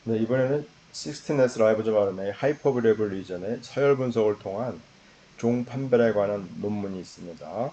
네, 이번에는 16S 라이브즈 RNA 하이퍼브리에블 리전의 서열 분석을 통한 종 판별에 관한 논문이 있습니다.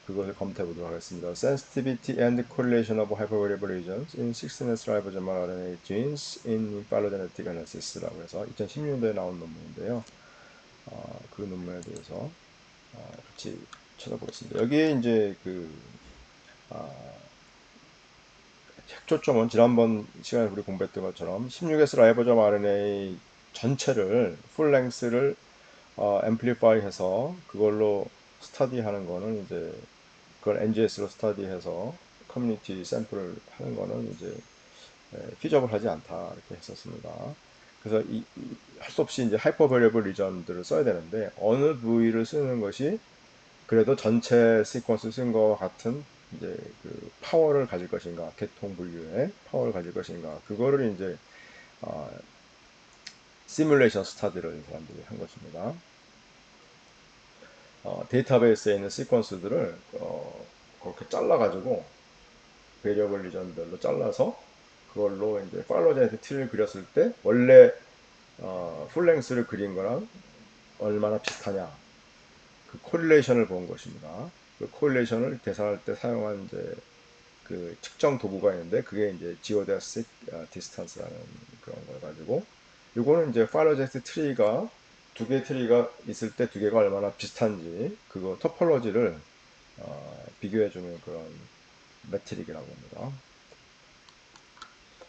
그것을 검토해 보도록 하겠습니다. Sensitivity and correlation of hypervariable regions in 16S ribosomal RNA genes in phylogenetic analysis라고 해서 2016년도에 나온 논문인데요. 그 논문에 대해서 같이 찾아보겠습니다. 여기에 이제 핵초점은 지난번 시간에 우리 공부했던 것처럼 16S 라이보점 RNA 전체를 풀랭스를 앰플리파이 해서 그걸로 스터디하는 거는 이제 그걸 NGS로 스터디해서 커뮤니티 샘플을 하는 거는 이제 피저블하지 않다 이렇게 했었습니다. 그래서 할 수 없이 이제 하이퍼 베리어블 리전들을 써야 되는데 어느 부위를 쓰는 것이 그래도 전체 시퀀스 쓴 거와 같은 이제 그 파워를 가질 것인가, 계통 분류의 파워를 가질 것인가, 그거를 이제 어, 시뮬레이션 스타디를 사람들이 한 것입니다. 데이터베이스에 있는 시퀀스들을 그렇게 잘라가지고 베리어블 리전별로 잘라서 그걸로 이제 팔로제네틱 트리를 그렸을 때 원래 풀랭스를 그린 거랑 얼마나 비슷하냐 그 코릴레이션을 본 것입니다. 그 코릴레이션을 계산할 때 사용한 이제 그 측정 도구가 있는데 그게 이제 지오데식 디스턴스라는 그런 걸 가지고 요거는 이제 팔로제트 트리가 두 개의 트리가 있을 때 두 개가 얼마나 비슷한지 그거 토폴로지를 비교해주는 그런 매트릭이라고 합니다.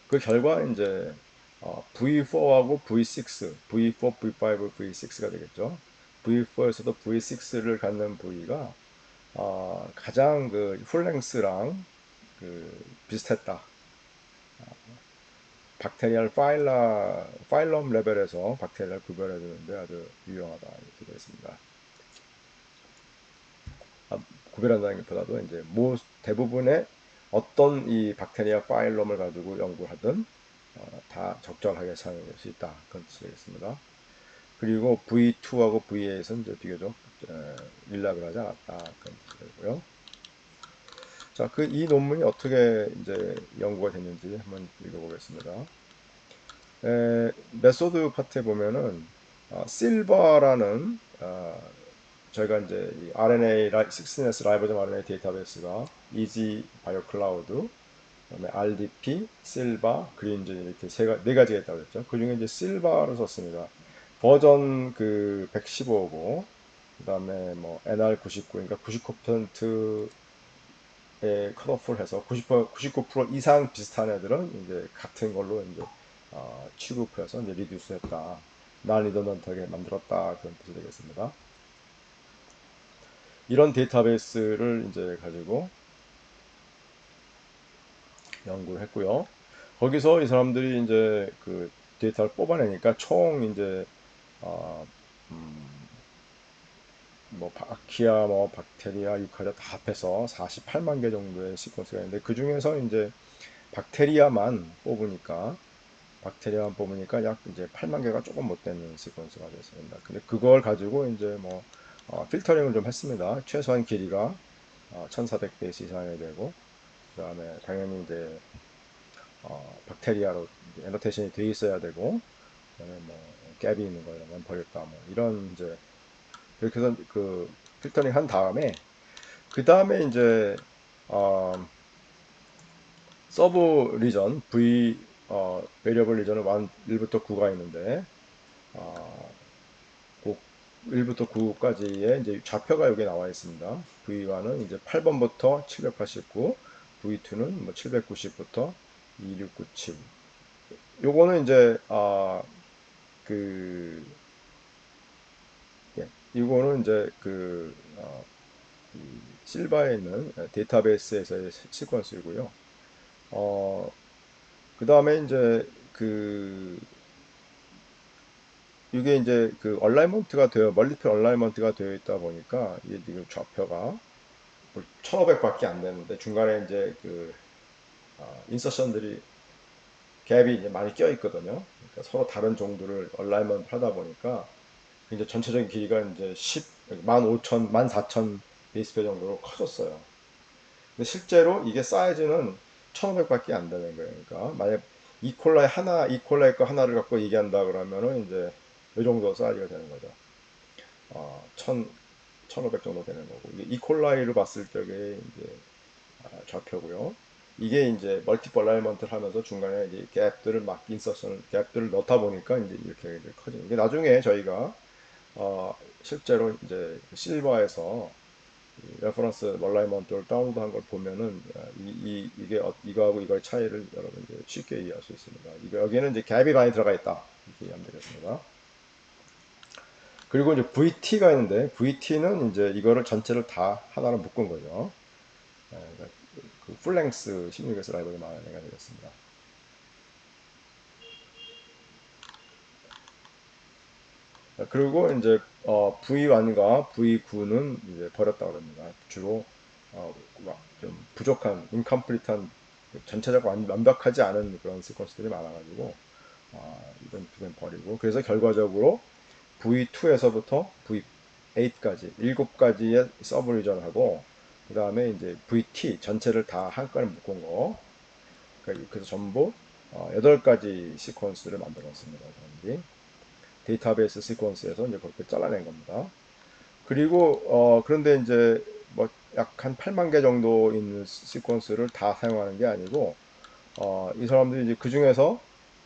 그 결과 이제 V4하고 V6, V4, V5, V6가 되겠죠. V4에서도 V6를 갖는 부위가 가장 그 풀랭스랑 그 비슷했다. 박테리얼 파일럼 레벨에서 박테리아를 구별해 주는데 아주 유용하다 이렇게 되어 있습니다. 구별한다는 것보다도 이제 대부분의 어떤 이 박테리아 파일럼을 가지고 연구하든 다 적절하게 사용할 수 있다 그런 뜻이겠습니다. 그리고 V2하고 V8에서는 이제 비교적 일락을 하지 않았다 그런 뜻이고요. 자, 이 논문이 어떻게 이제 연구가 됐는지 한번 읽어보겠습니다. 메소드 파트에 보면은 실버라는 저희가 이제 이 RNA 16S 라이보점 RNA 데이터베이스가 이지 바이오 클라우드 그다음에 RDP, 실바, 그린진 이렇게 네 가지가 있다고 했죠. 그 중에 이제 실바를 썼습니다. 버전 그 115고 그다음에 뭐 NR99 그러니까 99%의 컷오프를 해서 99% 이상 비슷한 애들은 이제 같은 걸로 이제 취급해서 이제 리듀스했다. 난 리더넌트하게 만들었다 그런 뜻이 되겠습니다. 이런 데이터베이스를 이제 가지고 연구를 했고요. 거기서 이 사람들이 이제 그 데이터를 뽑아내니까 총 이제 어, 뭐 아키아, 뭐 박테리아, 유카리아 다 합해서 48만 개 정도의 시퀀스가 있는데 그 중에서 이제 박테리아만 뽑으니까 약 이제 8만 개가 조금 못 되는 시퀀스가 됐습니다. 근데 그걸 가지고 이제 뭐 필터링을 좀 했습니다. 최소한 길이가 1400베이스 이상이 되고 그다음에 당연히 이제 박테리아로 애노테이션이 돼 있어야 되고 그다음에 뭐 갭이 있는 거면 버렸다 뭐 이런 이제 그렇게 해서 그 필터링 한 다음에 그 다음에 이제 어, 서브 리전 V 베리어블 리전은 1부터 9가 있는데 어, 그 1부터 9까지의 이제 좌표가 여기 나와 있습니다. V1은 이제 8번부터 789, V2는 뭐 790부터 2697. 요거는 이제 그 예, 이거는 이제 실바에 있는 데이터베이스에서의 시퀀스이고요. 어, 그 다음에 이제 이게 이제 그 얼라이먼트가 되어 멀티플 얼라이먼트가 되어 있다 보니까 이게 지금 좌표가 1500밖에 안 되는데 중간에 이제 인서션들이 갭이 이제 많이 껴 있거든요. 그러니까 서로 다른 정도를 얼라이먼트 하다 보니까 이제 전체적인 길이가 이제 15,000, 14,000 베이스페 정도로 커졌어요. 근데 실제로 이게 사이즈는 1500밖에 안 되는 거예요. 그러니까 만약 이콜라이 거 하나를 갖고 얘기한다 그러면은 이제 이 정도 사이즈가 되는 거죠. 1500 정도 되는 거고. 이게 이콜라이를 봤을 적에 이제 좌표고요. 이게 이제 멀티플 얼라이먼트를 하면서 중간에 이제 갭들을 막 인서션 갭들을 넣다 보니까 이제 이렇게 커지는. 이게 나중에 저희가 실제로 이제 실버에서 레퍼런스 얼라이먼트를 다운로드한 걸 보면은 이게 이거하고 이거의 차이를 여러분 이제 쉽게 이해할 수 있습니다. 여기는 이제 갭이 많이 들어가 있다 이렇게 이해하면 되겠습니다. 그리고 이제 VT가 있는데 VT는 이제 이거를 전체를 다 하나로 묶은 거죠. 그러니까 그 풀랭스 16S 라이브를 말하는 애가 되겠습니다. 그리고 이제 V1과 V9는 이제 버렸다고 합니다. 주로 좀 부족한, 인컴플리트한, 전체적으로 완벽하지 않은 그런 시퀀스들이 많아가지고 이건 버리고, 그래서 결과적으로 V2에서부터 V8까지 7가지의 서브 리전을 하고, 그 다음에 이제 VT 전체를 다 한 건에 묶은 거, 그래서 전부 8가지 시퀀스를 만들었습니다. 데이터베이스 시퀀스에서 이제 그렇게 잘라낸 겁니다. 그리고 그런데 이제 뭐 약 한 8만 개 정도 있는 시퀀스를 다 사용하는 게 아니고 이 사람들이 이제 그 중에서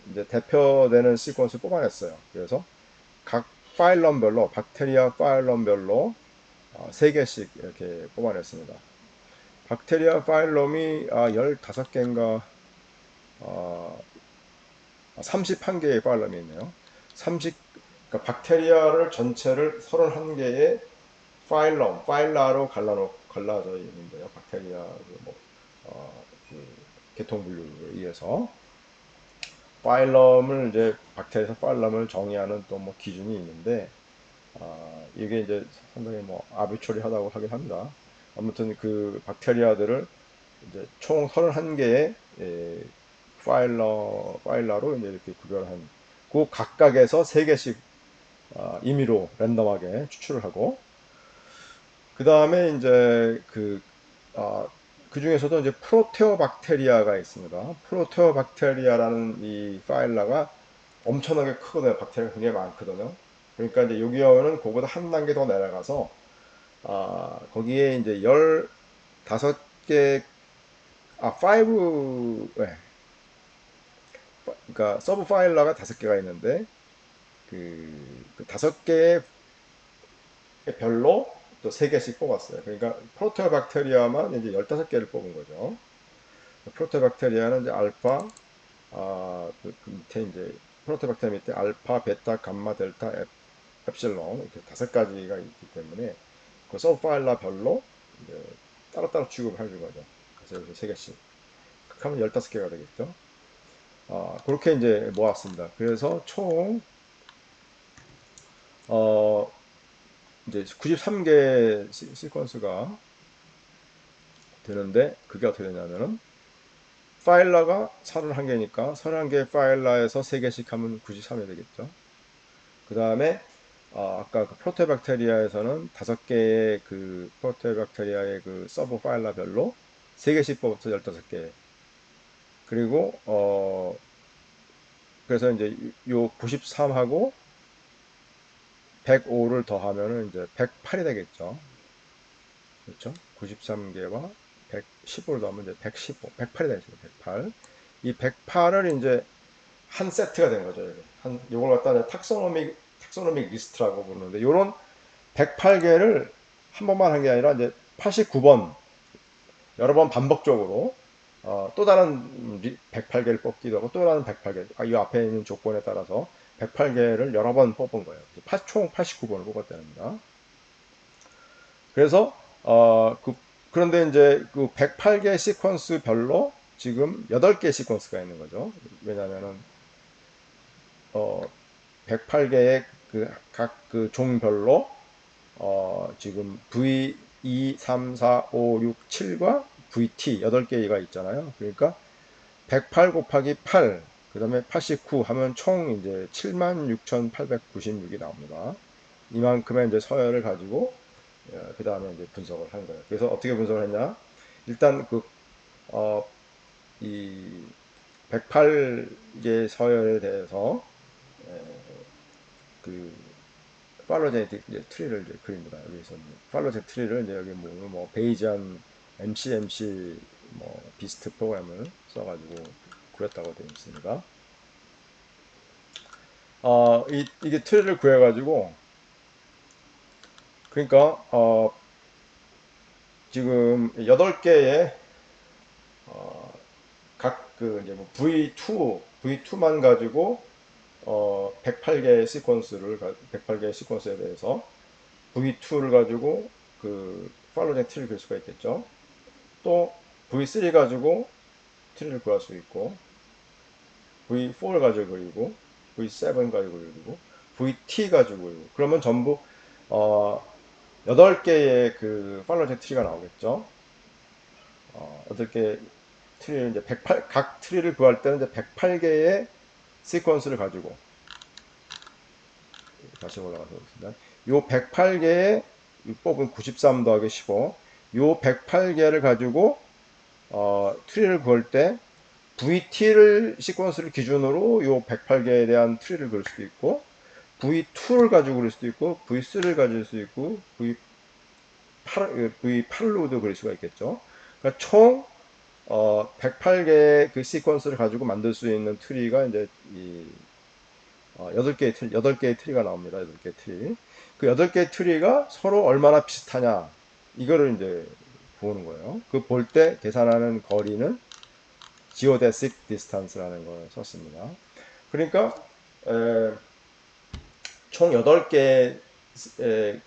이제 대표되는 시퀀스를 뽑아냈어요. 그래서 각 파일럼별로 박테리아 파일럼별로 3개씩 이렇게 뽑아냈습니다. 박테리아 파일럼이 15개인가 31개의 파일럼이 있네요. 30 그러니까 박테리아를 전체를 31개의 파일라로 갈라져 있는데요. 박테리아 그 계통 분류에 의해서 파일럼을 이제 박테리아 파일럼을 정의하는 또 뭐 기준이 있는데 이게 이제 상당히 뭐 아비처리하다고 하긴 합니다. 아무튼 그 박테리아들을 이제 총 31개의 파일러로 이제 이렇게 구별한 그 각각에서 3개씩 임의로 랜덤하게 추출을 하고 그 다음에 이제 그 중에서도 이제 프로테오박테리아가 있습니다. 프로테오박테리아라는 이 파일러가 엄청나게 크거든요. 박테리아가 굉장히 많거든요. 그러니까 이제 여기 오면은 그보다 한 단계 더 내려가서 거기에 이제 15개 네. 그러니까 서브 파일러가 5개가 있는데 그 5개의 별로 또 3개씩 뽑았어요. 그러니까 프로테오박테리아만 이제 15개를 뽑은 거죠. 프로테오박테리아는 이제 알파, 그 밑에 이제 프로테오박테리아 밑에 알파, 베타, 감마, 델타, 엡실론 이렇게 5가지가 있기 때문에 그 서브파일러 별로 이제 따로따로 취급을 해준 거죠. 그래서 여기서 3개씩. 하면 15개가 되겠죠. 그렇게 이제 모았습니다. 그래서 총, 어, 이제 93개 시퀀스가 되는데, 그게 어떻게 되냐면은, 파일러가 31개니까 31개 파일러에서 3개씩 하면 93이 되겠죠. 그 다음에 아까 그 프로테박테리아에서는 5개의 그 프로테박테리아의 그 서브 파일러별로 3개씩 뽑아서 15개. 그리고 그래서 이제 요 93하고 105를 더하면은 이제 108이 되겠죠. 그렇죠? 93개와 115를 더하면 이제 115, 108이 되죠. 108. 이 108을 이제 한 세트가 된 거죠. 요걸 갖다 탁소노믹 리스트라고 부르는데, 요런 108개를 한 번만 한 게 아니라 이제 89번 여러 번 반복적으로 또 다른 108개를 뽑기도 하고 또 다른 108개 이 앞에 있는 조건에 따라서 108개를 여러 번 뽑은 거예요. 총 89번을 뽑았답니다. 그래서 그런데 이제 그 108개 시퀀스 별로 지금 8개 시퀀스가 있는 거죠. 왜냐하면은 108개의 그 각 그 종별로 지금 V2, 3, 4, 5, 6, 7과 VT 8개가 있잖아요. 그러니까 108 곱하기 8, 그 다음에 89 하면 총 이제 76,896이 나옵니다. 이만큼의 이제 서열을 가지고 그 다음에 이제 분석을 한 거예요. 그래서 어떻게 분석을 했냐? 일단 이 108개 서열에 대해서 그 팔로제네틱 트리를 이제 그립니다. 여기서 팔로제네틱 트리를 이제 여기 뭐 베이지안 MCMC 뭐 비스트 프로그램을 써가지고 구했다고 되어 있습니다. 이게 트리를 구해가지고 그러니까 지금 8개의 각 그 이제 뭐 V2만 가지고 108개의 시퀀스에 대해서 V2를 가지고 그 팔로젠 트리를 그릴 수가 있겠죠. 또 V3 가지고 트리를 구할 수 있고 V4를 가지고 그리고 V7 가지고 그리고 VT 가지고 그리고 그러면 전부 어 8개의 그 팔로젠 트리가 나오겠죠. 8개 트리를 이제 각 트리를 구할 때는 이제 108개의 시퀀스를 가지고 다시 올라가서 보겠습니다. 요 108개의 뽑은 93 더하기 15, 요 108개를 가지고 트리를 그을 때 VT를 시퀀스를 기준으로 요 108개에 대한 트리를 그릴 수도 있고 V2를 가지고 그릴 수도 있고 V3를 가질 수 있고 V8로도 그릴 수가 있겠죠. 그러니까 총 108개의 그 시퀀스를 가지고 만들 수 있는 트리가 이제 이 8개의 트리가 나옵니다. 8개의 트리. 그 8개의 트리가 서로 얼마나 비슷하냐. 이거를 이제 보는 거예요. 그 볼 때 계산하는 거리는 geodesic distance라는 걸 썼습니다. 그러니까 총 8개의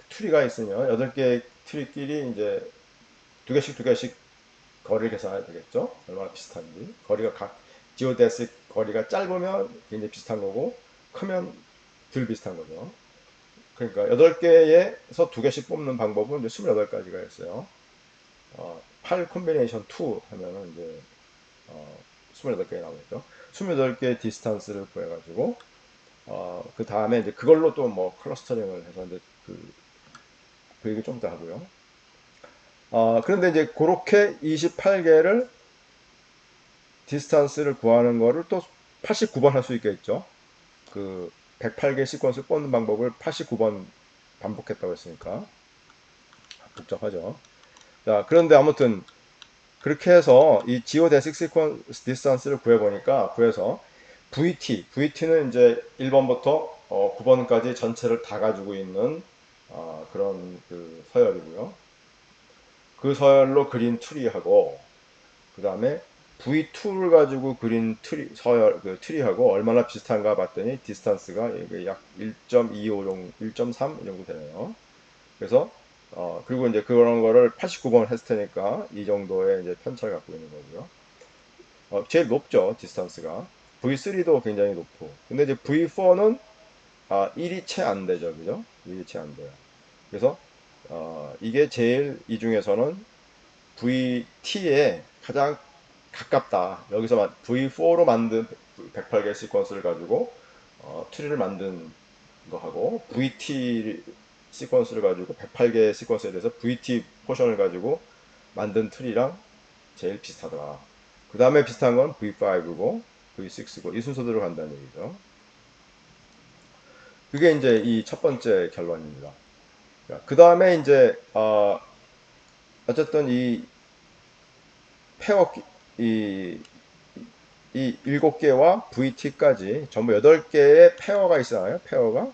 트리가 있으면 8개의 트리끼리 이제 두 개씩 거리를 계산해야 되겠죠. 얼마나 비슷한지. 거리가 geodesic 거리가 짧으면 굉장히 비슷한 거고 크면 덜 비슷한 거죠. 그러니까 8개에서 2개씩 뽑는 방법은 이제 28가지가 있어요. 8 콤비네이션 2 하면은 이제 28개 나오겠죠. 28개의 디스턴스를 구해가지고 그 다음에 이제 그걸로 또 뭐 클러스터링을 해서 이제 그 얘기 좀 더 하고요. 그런데 이제 그렇게 28개를 디스턴스를 구하는 거를 또 89번 할 수 있겠죠. 그 108개 시퀀스 뽑는 방법을 89번 반복했다고 했으니까 복잡하죠. 자, 그런데 아무튼 그렇게 해서 이 지오데식 시퀀스 디스턴스를 구해서 VT는 이제 1번부터 9번까지 전체를 다 가지고 있는 그런 그 서열이고요. 그 서열로 그린 트리하고 그 다음에 V2를 가지고 그린 그 트리하고 얼마나 비슷한가 봤더니 디스턴스가 약 1.25 정도, 1.3 정도 되네요. 그래서 그리고 이제 그런 거를 89번 했을 테니까 이 정도의 이제 편차를 갖고 있는 거고요. 제일 높죠, 디스턴스가. V3도 굉장히 높고. 근데 이제 V4는 1이 채 안 되죠, 그죠? 1이 채 안 돼요. 그래서 이게 제일 이 중에서는 VT에 가장 가깝다. 여기서 V4로 만든 108개 시퀀스를 가지고 트리를 만든 거하고 VT 시퀀스를 가지고 108개 시퀀스에 대해서 VT 포션을 가지고 만든 트리랑 제일 비슷하더라. 그 다음에 비슷한 건 V5고 V6고 이 순서대로 간다는 얘기죠. 그게 이제 이 첫 번째 결론입니다. 그 다음에 이제 어쨌든 이 페어 이, 이 7개와 VT까지 전부 8개의 페어가 있잖아요. 페어가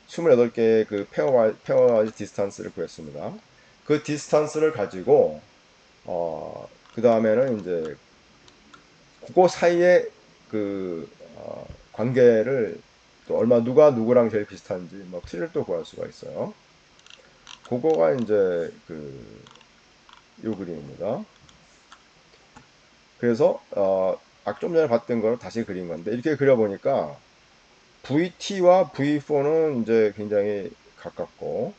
28개의 그 페어 디스턴스를 구했습니다. 그 디스턴스를 가지고 그 다음에는 이제 그거 사이에 그 관계를 또 누가 누구랑 제일 비슷한지 뭐 트리를 또 구할 수가 있어요. 그거가 이제 요 그림입니다. 그래서 좀 전에 봤던 걸 다시 그린 건데 이렇게 그려보니까 VT와 V4는 이제 굉장히 가깝고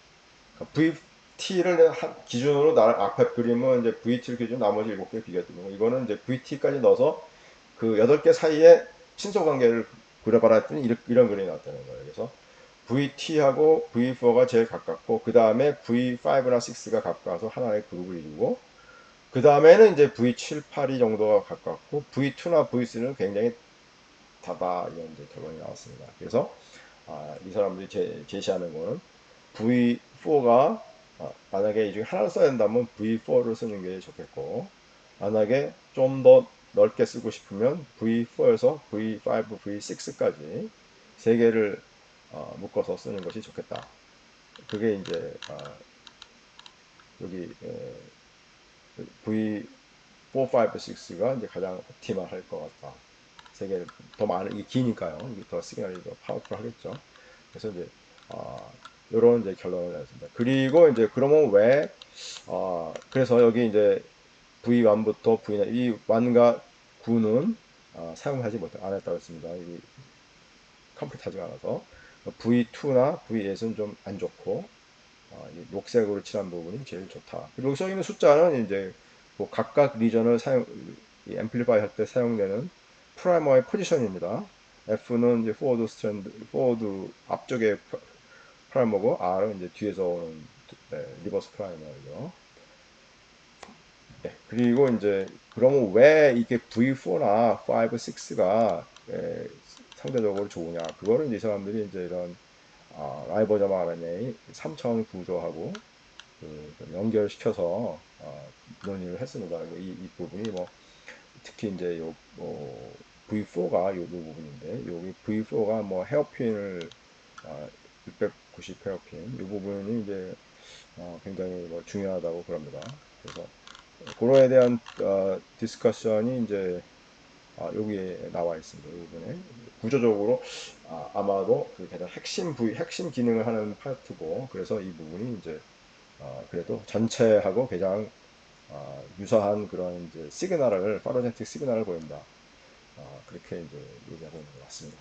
VT를 기준으로 앞에 그림은 이제 VT를 기준 나머지 7개 비교했던 거. 이거는 이제 VT까지 넣어서 그 8개 사이에 친소 관계를 그려봐라 했더니 이런 그림이 나왔다는 거예요. 그래서 VT하고 V4가 제일 가깝고 그 다음에 V5나 6가 가까워서 하나의 그룹을 이루고 그 다음에는 이제 V7, 8이 정도가 가깝고 V2나 V3는 굉장히 다다 이런 이제 결론이 나왔습니다. 그래서 이 사람들이 제시하는 거는 V4가 만약에 이 중에 하나를 써야 된다면 V4를 쓰는 게 좋겠고 만약에 좀 더 넓게 쓰고 싶으면 V4에서 V5, V6까지 세 개를 묶어서 쓰는 것이 좋겠다. 그게 이제 여기 V4, 5, 6가 이제 가장 옵티멀할 것 같다. 세 개를 더 많은 이게 기니까요. 이게 더 시그널이 더 파워풀 하겠죠. 그래서 이제 이런 이제 결론을 내렸습니다. 그리고 이제 그러면 왜 그래서 여기 이제 V1부터 V9 이 1과 9는 사용하지 안 했다고 했습니다. 이 컴퓨터하지가 않아서 V2나 V8은 좀 안 좋고 이 녹색으로 칠한 부분이 제일 좋다. 그리고 여기 써 있는 숫자는 이제 뭐 각각 리전을 이 앰플리파이 할 때 사용되는 프라이머의 포지션입니다. F는 이제 포워드 스트랜드, 포워드 앞쪽에 프라이머고 R은 이제 뒤에서 오는 리버스 프라이머이죠. 네, 그리고 이제 그러면 왜 이게 V4나 5, 6가 상대적으로 좋으냐? 그거는 이 사람들이 이제 이런 라이보점 RNA 3차원 구조하고 연결시켜서 논의를 했습니다. 이 부분이 뭐 특히 이제 V4가 요 부분인데 여기 V4가 뭐 헤어핀을 690 헤어핀 이 부분이 이제 굉장히 뭐 중요하다고 그럽니다. 그래서 그거에 대한 디스커션이 이제 여기에 나와 있습니다. 이 부분에 구조적으로 아마도 그 가장 핵심 기능을 하는 파트고 그래서 이 부분이 이제 그래도 전체하고 가장 유사한 그런 이제 시그널을 파로젠틱 시그널을 보인다. 그렇게 이제 얘기하고 있는 것 같습니다.